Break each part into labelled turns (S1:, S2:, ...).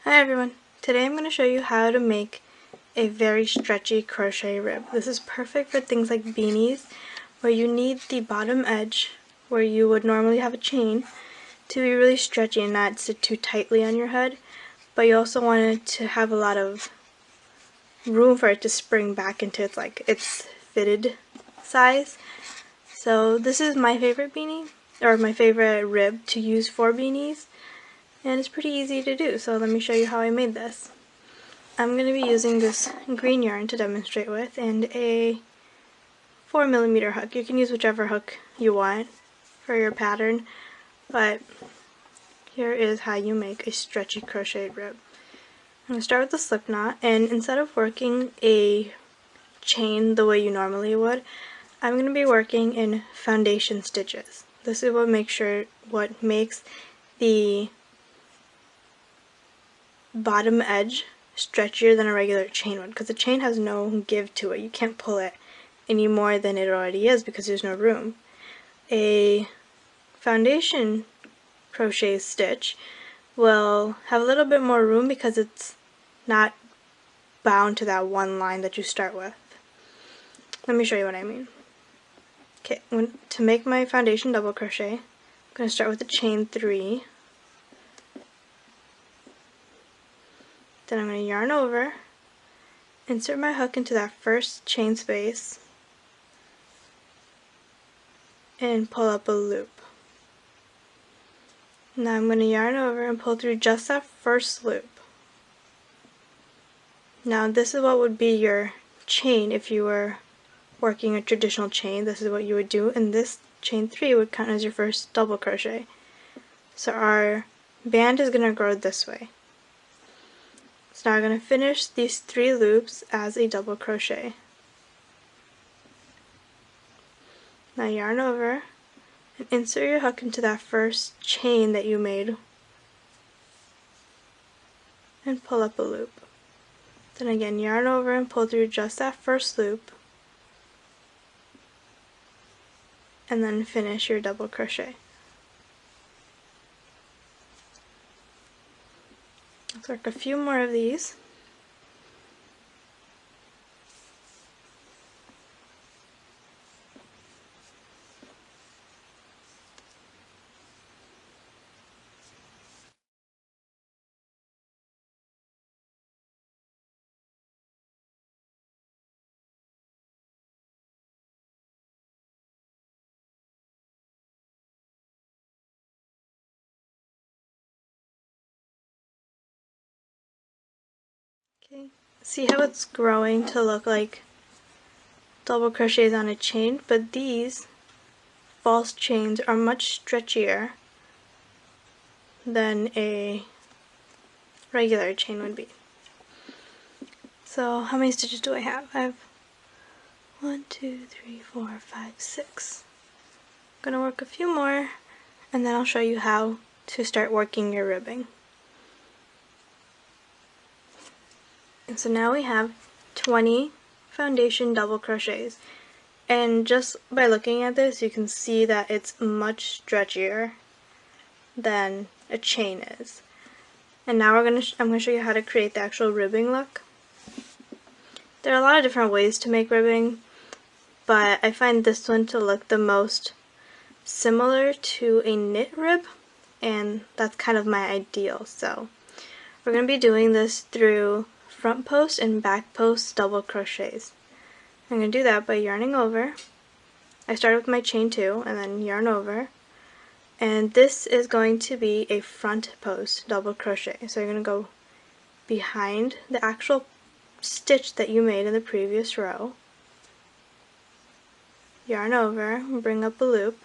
S1: Hi everyone! Today I'm going to show you how to make a very stretchy crochet rib. This is perfect for things like beanies where you need the bottom edge where you would normally have a chain to be really stretchy and not sit too tightly on your head, but you also want it to have a lot of room for it to spring back into its fitted size. So this is my favorite beanie, or my favorite rib to use for beanies. And it's pretty easy to do, so let me show you how I made this. I'm going to be using this green yarn to demonstrate with and a 4mm hook. You can use whichever hook you want for your pattern, but here is how you make a stretchy crocheted rib. I'm going to start with the slip knot, and instead of working a chain the way you normally would, I'm going to be working in foundation stitches. This is what makes the bottom edge stretchier than a regular chain would, because the chain has no give to it. You can't pull it any more than it already is because there's no room. A foundation crochet stitch will have a little bit more room because it's not bound to that one line that you start with. Let me show you what I mean. Okay, to make my foundation double crochet, I'm going to start with a chain 3. Then I'm going to yarn over, insert my hook into that first chain space, and pull up a loop. Now I'm going to yarn over and pull through just that first loop. Now this is what would be your chain if you were working a traditional chain. This is what you would do, and this chain 3 would count as your first double crochet. So our band is going to go this way. So now I'm going to finish these 3 loops as a double crochet. Now yarn over and insert your hook into that first chain that you made and pull up a loop. Then again yarn over and pull through just that first loop, and then finish your double crochet. Let's work a few more of these. Okay, see how it's growing to look like double crochets on a chain, but these false chains are much stretchier than a regular chain would be. So how many stitches do I have? I have 1, 2, 3, 4, 5, 6. I'm going to work a few more, and then I'll show you how to start working your ribbing. And so now we have 20 foundation double crochets, and just by looking at this you can see that it's much stretchier than a chain is. And now I'm going to show you how to create the actual ribbing look. There are a lot of different ways to make ribbing, but I find this one to look the most similar to a knit rib, and that's kind of my ideal. So we're going to be doing this through front post and back post double crochets. I'm going to do that by yarning over. I started with my chain 2 and then yarn over, and this is going to be a front post double crochet. So you're going to go behind the actual stitch that you made in the previous row, yarn over, bring up a loop,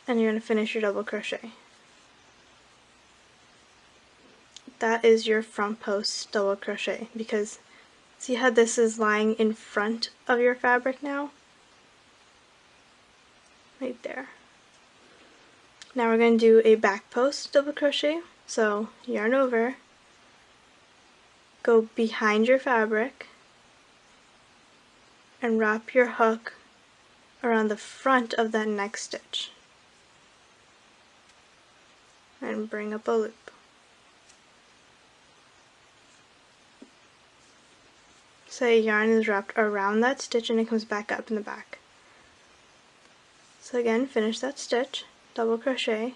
S1: and you're going to finish your double crochet. That is your front post double crochet, because see how this is lying in front of your fabric now? Right there. Now we're going to do a back post double crochet, so yarn over, go behind your fabric, and wrap your hook around the front of that next stitch, and bring up a loop. so yarn is wrapped around that stitch and it comes back up in the back. So again, finish that stitch, double crochet.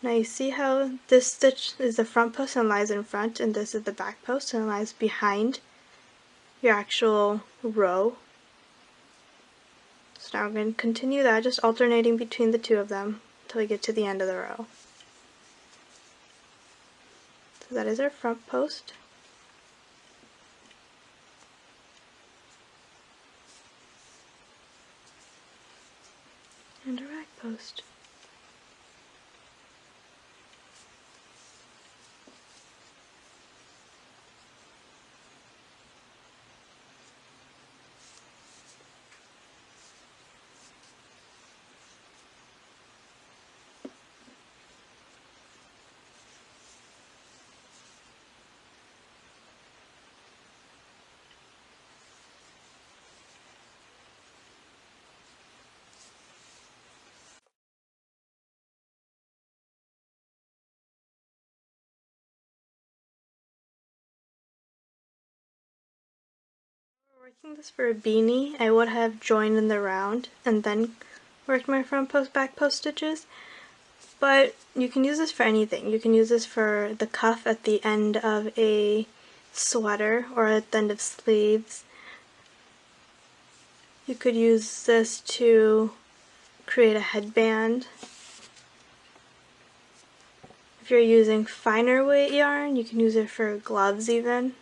S1: Now you see how this stitch is the front post and lies in front, and this is the back post and lies behind your actual row. So now we're going to continue that, just alternating between the two of them until we get to the end of the row. So that is our front post. And a back post. Working this for a beanie, I would have joined in the round and then worked my front post, back post stitches, but you can use this for anything. You can use this for the cuff at the end of a sweater or at the end of sleeves. You could use this to create a headband. If you're using finer weight yarn, you can use it for gloves even.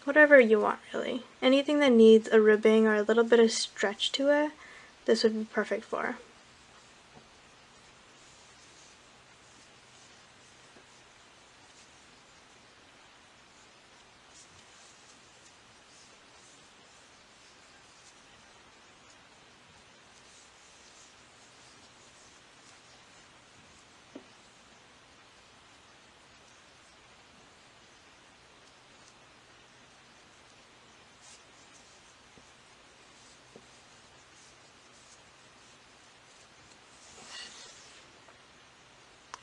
S1: Whatever you want, really. Anything that needs a ribbing or a little bit of stretch to it, this would be perfect for.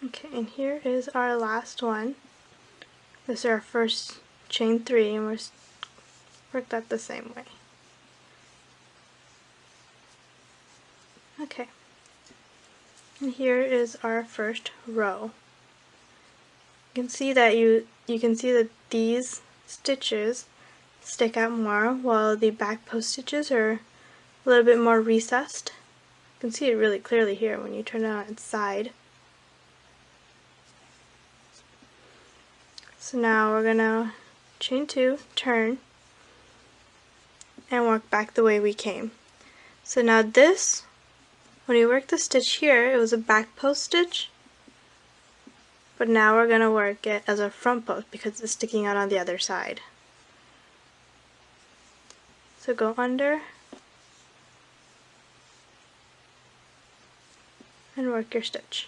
S1: Okay, and here is our last one. This is our first chain 3, and we're work that the same way. Okay, and here is our first row. You can see that these stitches stick out more, while the back post stitches are a little bit more recessed. You can see it really clearly here when you turn it on its side. So now we're gonna chain 2, turn, and work back the way we came. So now this, when you work the stitch here, it was a back post stitch, but now we're gonna work it as a front post because it's sticking out on the other side. So go under and work your stitch.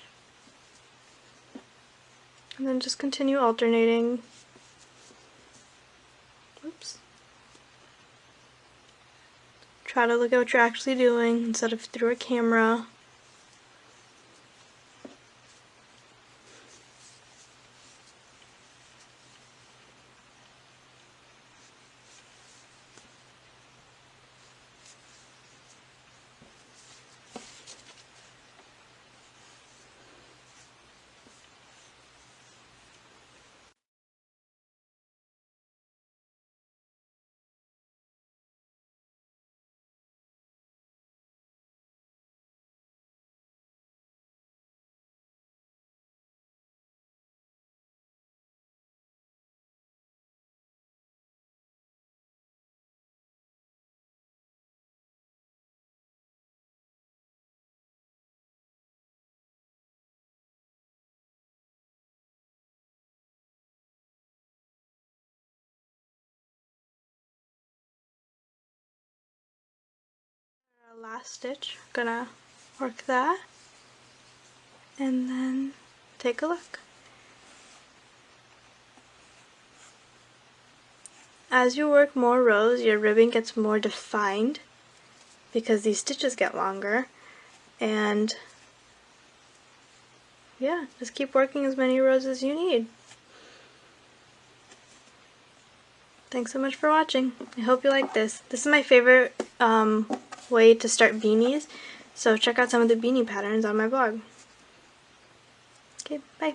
S1: And then just continue alternating. Oops. Try to look at what you're actually doing instead of through a camera. Our last stitch, gonna work that and then take a look. As you work more rows, your ribbing gets more defined because these stitches get longer, and yeah, just keep working as many rows as you need. Thanks so much for watching. I hope you like this. This is my favorite way to start beanies, so check out some of the beanie patterns on my blog. Okay, bye.